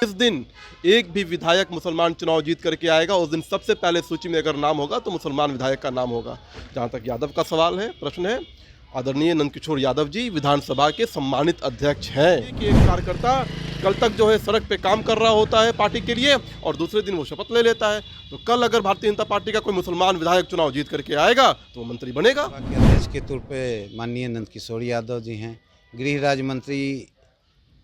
जिस दिन एक भी विधायक मुसलमान चुनाव जीत करके आएगा उस दिन सबसे पहले सूची में अगर नाम होगा तो मुसलमान विधायक का नाम होगा। जहाँ तक यादव का सवाल है, प्रश्न है, आदरणीय नंदकिशोर यादव जी विधानसभा के सम्मानित अध्यक्ष हैं कि एक कार्यकर्ता कल तक जो है सड़क पे काम कर रहा होता है पार्टी के लिए और दूसरे दिन वो शपथ ले लेता है। तो कल अगर भारतीय जनता पार्टी का कोई मुसलमान विधायक चुनाव जीत करके आएगा तो वो मंत्री बनेगा। अध्यक्ष के तौर पे माननीय नंदकिशोर यादव जी हैं। गृह राज्य मंत्री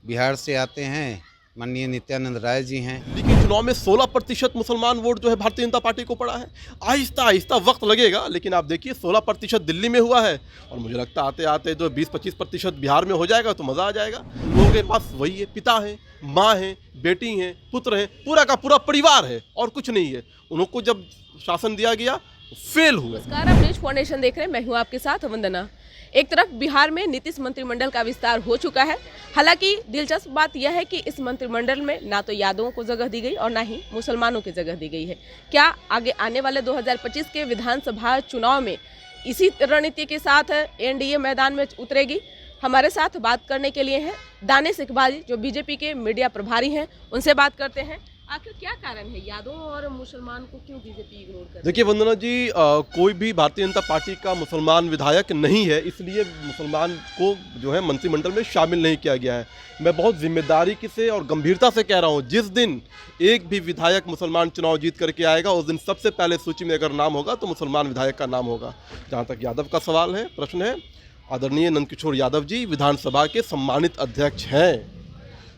बिहार से आते हैं माननीय नित्यानंद राय जी हैं। दिल्ली के चुनाव में 16% मुसलमान वोट जो है भारतीय जनता पार्टी को पड़ा है। आहिस्ता आहिस्ता वक्त लगेगा, लेकिन आप देखिए 16% दिल्ली में हुआ है और मुझे लगता आते आते जो 20-25% बिहार में हो जाएगा तो मज़ा आ जाएगा। लोगों के पास वही है, पिता है, माँ है, बेटी हैं, पुत्र हैं, पूरा का पूरा परिवार है और कुछ नहीं है। उनको जब शासन दिया गया फेल हुए। नमस्कार, आप न्यूज फाउंडेशन देख रहे हैं, मैं हूं आपके साथ वंदना। एक तरफ बिहार में नीतीश मंत्रिमंडल का विस्तार हो चुका है। हालांकि दिलचस्प बात यह है कि इस मंत्रिमंडल में ना तो यादवों को जगह दी गई और ना ही मुसलमानों की जगह दी गई है। क्या आगे आने वाले 2025 के विधानसभा चुनाव में इसी रणनीति के साथ एनडीए मैदान में उतरेगी? हमारे साथ बात करने के लिए हैं दानिश इकबाल, जो बीजेपी के मीडिया प्रभारी हैं। उनसे बात करते हैं, आखिर क्या कारण है यादव और मुसलमान को क्यों बीजेपी इग्नोर कर रही है? देखिए वंदना जी, कोई भी भारतीय जनता पार्टी का मुसलमान विधायक नहीं है, इसलिए मुसलमान को जो है मंत्रिमंडल में शामिल नहीं किया गया है। मैं बहुत जिम्मेदारी से और गंभीरता से कह रहा हूँ, जिस दिन एक भी विधायक मुसलमान चुनाव जीत करके आएगा उस दिन सबसे पहले सूची में अगर नाम होगा तो मुसलमान विधायक का नाम होगा। जहाँ तक यादव का सवाल है, प्रश्न है, आदरणीय नंदकिशोर यादव जी विधानसभा के सम्मानित अध्यक्ष हैं।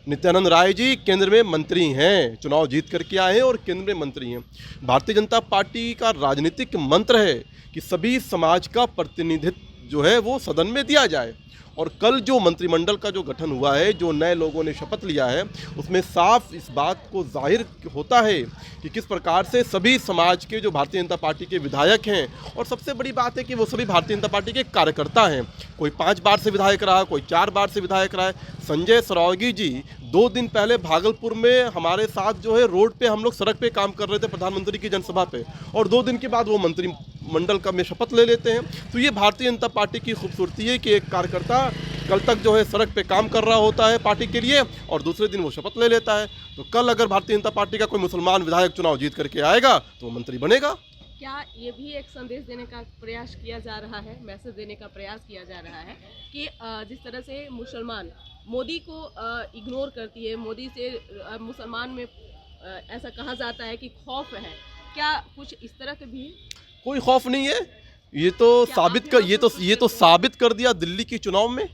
नित्यानंद राय जी केंद्र में मंत्री हैं, चुनाव जीत करके आए हैं और केंद्र में मंत्री हैं। भारतीय जनता पार्टी का राजनीतिक मंत्र है कि सभी समाज का प्रतिनिधित्व जो है वो सदन में दिया जाए। और कल जो मंत्रिमंडल का जो गठन हुआ है, जो नए लोगों ने शपथ लिया है, उसमें साफ इस बात को जाहिर होता है कि किस प्रकार से सभी समाज के जो भारतीय जनता पार्टी के विधायक हैं, और सबसे बड़ी बात है कि वो सभी भारतीय जनता पार्टी के कार्यकर्ता हैं। कोई 5 बार से विधायक रहा, कोई 4 बार से विधायक रहा है। संजय सरावगी जी 2 दिन पहले भागलपुर में हमारे साथ जो है रोड पे हम लोग सड़क पे काम कर रहे थे प्रधानमंत्री की जनसभा पे, और 2 दिन के बाद वो मंत्रिमंडल का में शपथ ले लेते हैं। तो ये भारतीय जनता पार्टी की खूबसूरती है कि एक कार्यकर्ता कल तक जो है सड़क पे काम कर रहा होता है पार्टी के लिए और दूसरे दिन वो शपथ ले लेता है। तो कल अगर भारतीय जनता पार्टी का कोई मुसलमान विधायक चुनाव जीत करके आएगा तो वो मंत्री बनेगा। क्या ये भी एक संदेश देने का प्रयास किया जा रहा है, मैसेज देने का प्रयास किया जा रहा है कि जिस तरह से मुसलमान मोदी को इग्नोर करती है, मोदी से मुसलमान में ऐसा कहा जाता है कि खौफ है, क्या कुछ इस तरह के भी? कोई खौफ नहीं है। ये तो साबित कर दिया दिल्ली के चुनाव में।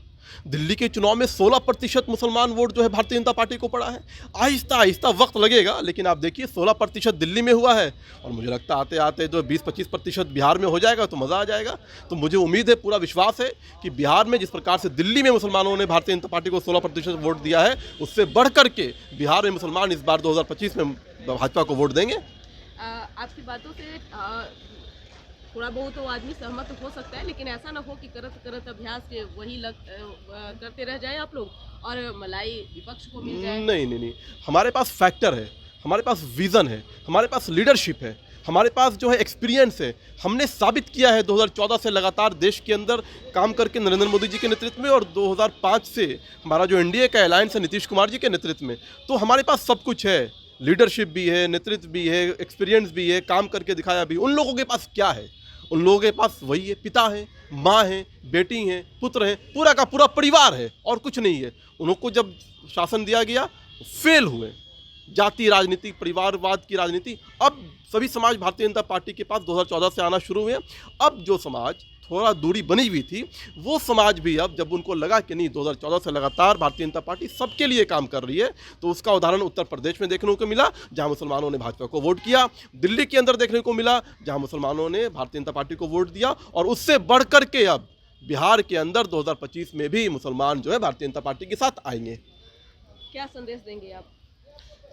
दिल्ली के चुनाव में 16% मुसलमान वोट जो है भारतीय जनता पार्टी को पड़ा है। आहिस्ता आहिस्ता वक्त लगेगा, लेकिन आप देखिए 16% दिल्ली में हुआ है और मुझे लगता आते आते जो 20-25% बिहार में हो जाएगा तो मज़ा आ जाएगा। तो मुझे उम्मीद है, पूरा विश्वास है कि बिहार में जिस प्रकार से दिल्ली में मुसलमानों ने भारतीय जनता पार्टी को 16% वोट दिया है, उससे बढ़ करके बिहार में मुसलमान इस बार 2025 में भाजपा को वोट देंगे। आपकी बातों से थोड़ा बहुत तो आदमी सहमत हो सकता है, लेकिन ऐसा ना हो कि करत करत अभ्यास के वही करते रह जाए आप लोग और मलाई विपक्ष को मिल जाए। नहीं, हमारे पास फैक्टर है, हमारे पास विज़न है, हमारे पास लीडरशिप है, हमारे पास जो है एक्सपीरियंस है। हमने साबित किया है 2014 से लगातार देश के अंदर काम करके नरेंद्र मोदी जी के नेतृत्व में, और 2005 से हमारा जो एनडीए का अलायंस है नीतीश कुमार जी के नेतृत्व में। तो हमारे पास सब कुछ है, लीडरशिप भी है, नेतृत्व भी है, एक्सपीरियंस भी है, काम करके दिखाया भी। उन लोगों के पास क्या है? उन लोगों के पास वही है, पिता है, माँ है, बेटी हैं, पुत्र हैं, पूरा का पूरा परिवार है और कुछ नहीं है। उनको जब शासन दिया गया फेल हुए। जाति राजनीति, परिवारवाद की राजनीति, अब सभी समाज भारतीय जनता पार्टी के पास 2014 से आना शुरू हुए। अब जो समाज थोड़ा दूरी बनी हुई थी, वो समाज भी अब जब उनको लगा कि नहीं 2014 से लगातार भारतीय जनता पार्टी सबके लिए काम कर रही है, तो उसका उदाहरण उत्तर प्रदेश में देखने को मिला जहां मुसलमानों ने भाजपा को वोट किया, दिल्ली के अंदर देखने को मिला जहां मुसलमानों ने भारतीय जनता पार्टी को वोट दिया, और उससे बढ़ करके अब बिहार के अंदर 2025 में भी मुसलमान जो है भारतीय जनता पार्टी के साथ आएंगे। क्या संदेश देंगे आप?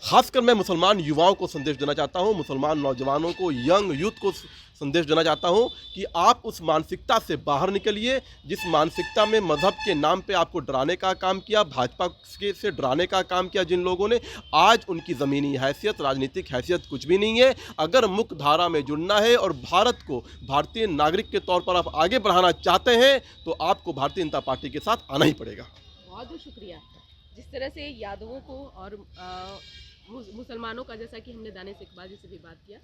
खासकर मैं मुसलमान युवाओं को संदेश देना चाहता हूं, मुसलमान नौजवानों को, यंग यूथ को संदेश देना चाहता हूं कि आप उस मानसिकता से बाहर निकलिए जिस मानसिकता में मजहब के नाम पे आपको डराने का काम किया, भाजपा से डराने का काम किया जिन लोगों ने। आज उनकी ज़मीनी हैसियत, राजनीतिक हैसियत कुछ भी नहीं है। अगर मुख्य धारा में जुड़ना है और भारत को भारतीय नागरिक के तौर पर आप आगे बढ़ाना चाहते हैं तो आपको भारतीय जनता पार्टी के साथ आना ही पड़ेगा। बहुत बहुत शुक्रिया। जिस तरह से यादवों को और मुसलमानों का, जैसा कि हमने दानिश इकबाल जी से भी बात किया,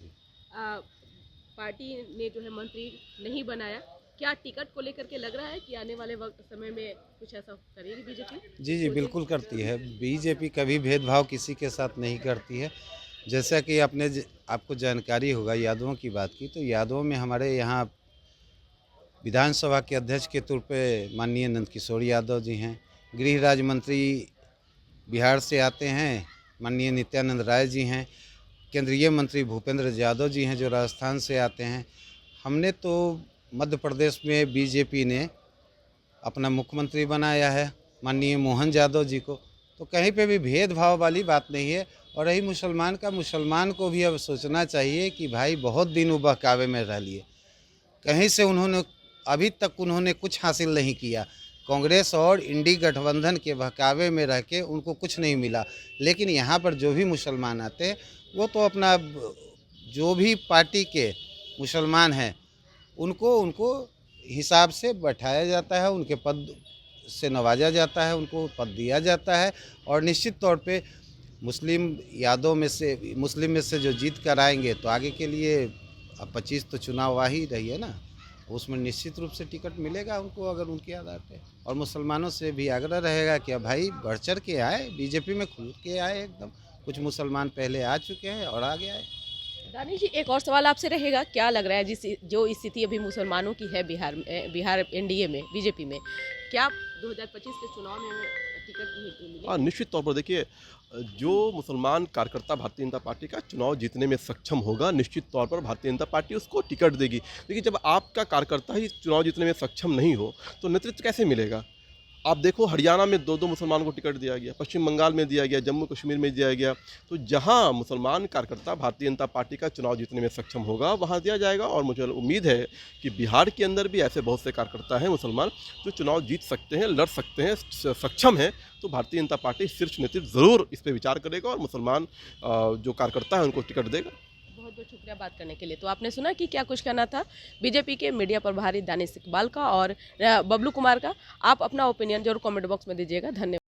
पार्टी ने जो है मंत्री नहीं बनाया, क्या टिकट को लेकर के लग रहा है कि आने वाले वक्त समय में कुछ ऐसा करेगी बीजेपी? जी बिल्कुल करती है। बीजेपी कभी भेदभाव किसी के साथ नहीं करती है। जैसा कि आपको जानकारी होगा, यादवों की बात की, तो यादवों में हमारे यहाँ विधानसभा के अध्यक्ष के तौर पे माननीय नंदकिशोर यादव जी हैं। गृह राज्य मंत्री बिहार से आते हैं, माननीय नित्यानंद राय जी हैं। केंद्रीय मंत्री भूपेंद्र यादव जी हैं जो राजस्थान से आते हैं। हमने तो मध्य प्रदेश में बीजेपी ने अपना मुख्यमंत्री बनाया है माननीय मोहन यादव जी को, तो कहीं पे भी भेदभाव वाली बात नहीं है। और रही मुसलमान का, मुसलमान को भी अब सोचना चाहिए कि भाई बहुत दिन वो बहकावे में रह लिए, कहीं से अभी तक उन्होंने कुछ हासिल नहीं किया। कांग्रेस और इंडी गठबंधन के बहकावे में रह के उनको कुछ नहीं मिला। लेकिन यहाँ पर जो भी मुसलमान आते हैं वो तो अपना, जो भी पार्टी के मुसलमान हैं उनको हिसाब से बैठाया जाता है, उनके पद से नवाजा जाता है, उनको पद दिया जाता है। और निश्चित तौर पे मुस्लिम में से जो जीत कर आएंगे तो आगे के लिए, अब 25 तो चुनाव आ ही रही है ना, उसमें निश्चित रूप से टिकट मिलेगा उनको, अगर उनके आधार पे। और मुसलमानों से भी आग्रह रहेगा कि भाई बढ़ चढ़ के आए, बीजेपी में खुल के आए एकदम। कुछ मुसलमान पहले आ चुके हैं और आगे आए। दानिश जी, एक और सवाल आपसे रहेगा, क्या लग रहा है जो स्थिति अभी मुसलमानों की है बिहार एनडीए में, बीजेपी में, क्या 2025 के चुनाव में टिकट मिलेगी? हाँ, निश्चित तौर पर देखिए, जो मुसलमान कार्यकर्ता भारतीय जनता पार्टी का चुनाव जीतने में सक्षम होगा, निश्चित तौर पर भारतीय जनता पार्टी उसको टिकट देगी। देखिए, जब आपका कार्यकर्ता ही चुनाव जीतने में सक्षम नहीं हो तो नेतृत्व कैसे मिलेगा? आप देखो, हरियाणा में 2-2 मुसलमानों को टिकट दिया गया, पश्चिम बंगाल में दिया गया, जम्मू कश्मीर में दिया गया। तो जहां मुसलमान कार्यकर्ता भारतीय जनता पार्टी का चुनाव जीतने में सक्षम होगा वहां दिया जाएगा। और मुझे उम्मीद है कि बिहार के अंदर भी ऐसे बहुत से कार्यकर्ता हैं मुसलमान जो चुनाव जीत सकते हैं, लड़ सकते हैं, सक्षम हैं। तो भारतीय जनता पार्टी शीर्ष नेतृत्व ज़रूर इस पर विचार करेगा और मुसलमान जो कार्यकर्ता है उनको टिकट देगा। बहुत बहुत शुक्रिया बात करने के लिए। तो आपने सुना कि क्या कुछ कहना था बीजेपी के मीडिया प्रभारी दानिश इकबाल का और बबलू कुमार का। आप अपना ओपिनियन जरूर कमेंट बॉक्स में दीजिएगा। धन्यवाद।